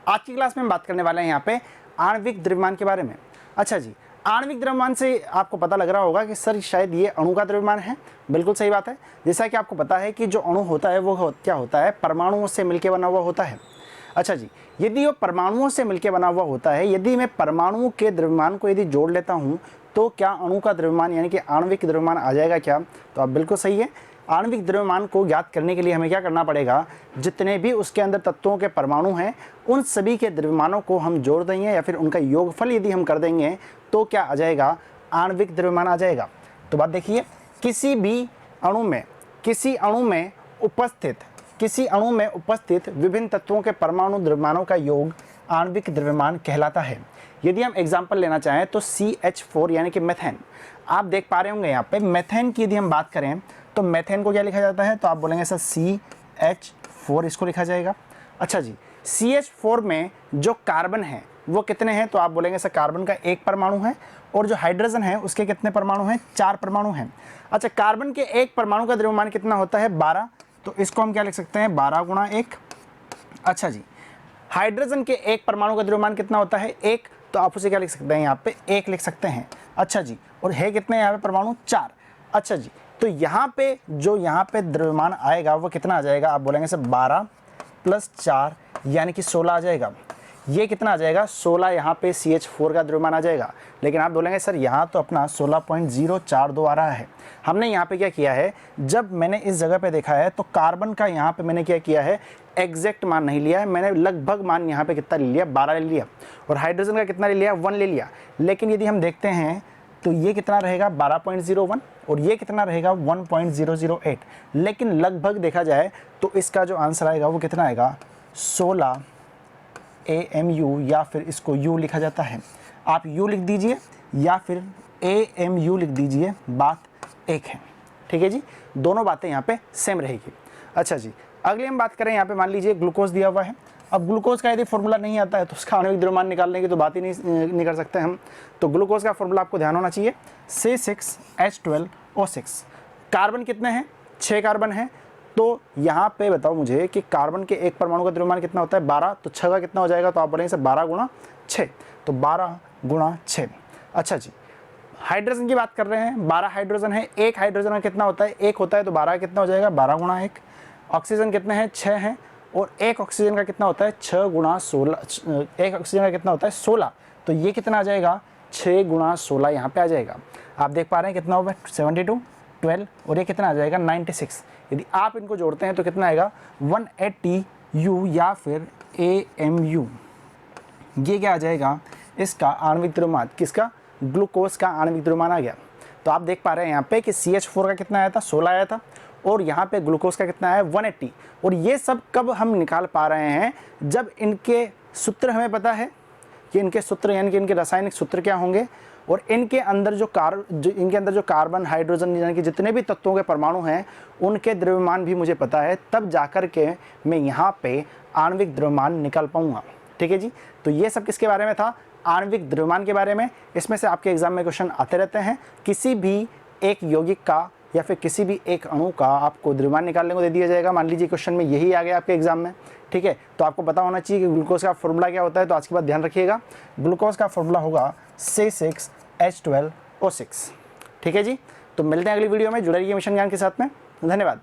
आज की क्लास में हम बात करने वाले हैं यहाँ पे आणविक द्रव्यमान के बारे में। अच्छा जी, आणविक द्रव्यमान से आपको पता लग रहा होगा कि सर शायद ये अणु का द्रव्यमान है। बिल्कुल सही बात है। जैसा कि आपको पता है कि जो अणु होता है वो क्या होता है, परमाणुओं से मिलकर बना हुआ होता है। अच्छा जी, यदि वो परमाणुओं से मिलकर बना हुआ होता है, यदि मैं परमाणुओं के द्रव्यमान को यदि जोड़ लेता हूँ तो क्या अणु का द्रव्यमान यानी कि आणविक द्रव्यमान आ जाएगा क्या? तो आप बिल्कुल सही है। आणविक द्रव्यमान को ज्ञात करने के लिए हमें क्या करना पड़ेगा, जितने भी उसके अंदर तत्वों के परमाणु हैं उन सभी के द्रव्यमानों को हम जोड़ देंगे या फिर उनका योगफल यदि हम कर देंगे तो क्या आ जाएगा, आणविक द्रव्यमान आ जाएगा। तो बात देखिए, किसी अणु में उपस्थित विभिन्न तत्वों के परमाणु द्रव्यमानों का योग आणविक द्रव्यमान कहलाता है। यदि हम एग्जाम्पल लेना चाहें तो CH4 यानी कि मेथेन, आप देख पा रहे होंगे यहाँ पे मेथेन की यदि हम बात करें तो मेथेन को क्या लिखा जाता है, तो आप बोलेंगे सर CH4 इसको लिखा जाएगा। अच्छा जी, CH4 में जो कार्बन है वो कितने हैं, तो आप बोलेंगे सर कार्बन का एक परमाणु है और जो हाइड्रोजन है उसके कितने परमाणु हैं, 4 परमाणु हैं। अच्छा, कार्बन के एक परमाणु का द्रव्यमान कितना होता है, 12, तो इसको हम क्या लिख सकते हैं, 12 गुणा 1। अच्छा जी, हाइड्रोजन के एक परमाणु का द्रव्यमान कितना होता है, 1, तो आप उसे क्या लिख सकते हैं, यहाँ पे 1 लिख सकते हैं। अच्छा जी, और है कितने यहाँ पे परमाणु, 4। अच्छा जी, तो यहाँ पे द्रव्यमान आएगा वो कितना आ जाएगा, आप बोलेंगे सर 12 + 4 यानी कि 16 आ जाएगा। ये कितना आ जाएगा, 16 यहाँ पे CH4 का द्रव्यमान आ जाएगा। लेकिन आप बोलेंगे सर यहाँ तो अपना 16.042 आ रहा है। हमने यहाँ पे क्या किया है, जब मैंने इस जगह पे देखा है तो कार्बन का यहाँ पे मैंने क्या किया है, एग्जैक्ट मान नहीं लिया है, मैंने लगभग मान यहाँ पे कितना ले लिया, 12 ले लिया, और हाइड्रोजन का कितना ले लिया, 1 ले लिया। लेकिन यदि हम देखते हैं तो ये कितना रहेगा, 12.01, और ये कितना रहेगा, 1.008। लेकिन लगभग देखा जाए तो इसका जो आंसर आएगा वो कितना आएगा, 16 AMU, या फिर इसको U लिखा जाता है। आप U लिख दीजिए या फिर AMU लिख दीजिए, बात एक है। ठीक है जी, दोनों बातें यहाँ पे सेम रहेगी। अच्छा जी, अगली हम बात करें, यहाँ पे मान लीजिए ग्लूकोज दिया हुआ है। अब ग्लूकोज का यदि फॉर्मूला नहीं आता है तो उसका आणविक द्रव्यमान निकालने की तो बात ही नहीं कर सकते हम। तो ग्लूकोज का फॉर्मूला आपको ध्यान होना चाहिए, C6H12O6। कार्बन कितने हैं, 6 कार्बन हैं। तो यहाँ पे बताओ मुझे कि कार्बन के एक परमाणु का द्रव्यमान कितना होता है, 12, तो 6 का कितना हो जाएगा, तो आप बोलेंगे सर 12 गुणा 6, तो 12 गुणा 6। अच्छा जी, हाइड्रोजन की बात कर रहे हैं, 12 हाइड्रोजन है, एक हाइड्रोजन का कितना होता है, 1 होता है, तो 12 कितना हो जाएगा, 12 गुणा 1। ऑक्सीजन कितने हैं, 6 हैं, और एक ऑक्सीजन का कितना होता है, 6 गुणा 16, एक ऑक्सीजन का कितना होता है, 16, तो ये कितना आ जाएगा, 6 गुणा 16 यहाँ पे आ जाएगा। आप देख पा रहे हैं कितना होगा, 72, 12, और ये कितना आ जाएगा, 96। यदि आप इनको जोड़ते हैं तो कितना आएगा, 180U या फिर AMU। ये क्या आ जाएगा, इसका आणविक द्रव्यमान, किसका, ग्लूकोज का आणविक द्रव्यमान आ गया। तो आप देख पा रहे हैं यहाँ पे कि CH4 का कितना आया था, 16 आया था, और यहाँ पे ग्लूकोज का कितना आया, 180। और ये सब कब हम निकाल पा रहे हैं, जब इनके सूत्र हमें पता है कि इनके सूत्र यानी कि इनके रासायनिक सूत्र क्या होंगे, और इनके अंदर जो कार्बन, हाइड्रोजन यानी कि जितने भी तत्वों के परमाणु हैं उनके द्रव्यमान भी मुझे पता है, तब जाकर के मैं यहाँ पे आणविक द्रव्यमान निकाल पाऊँगा। ठीक है जी, तो ये सब किसके बारे में था, आणविक द्रव्यमान के बारे में। इसमें से आपके एग्जाम में क्वेश्चन आते रहते हैं। किसी भी एक यौगिक का या फिर किसी भी एक अणु का आपको द्रव्यमान निकालने को दे दिया जाएगा। मान लीजिए क्वेश्चन में यही आ गया आपके एग्जाम में, ठीक है, तो आपको पता होना चाहिए कि ग्लूकोज का फॉर्मूला क्या होता है। तो आज के बाद ध्यान रखिएगा, ग्लूकोज का फॉर्मूला होगा C6H12O6। ठीक है जी, तो मिलते हैं अगली वीडियो में। जुड़े रहिए मिशन ज्ञान के साथ में। धन्यवाद।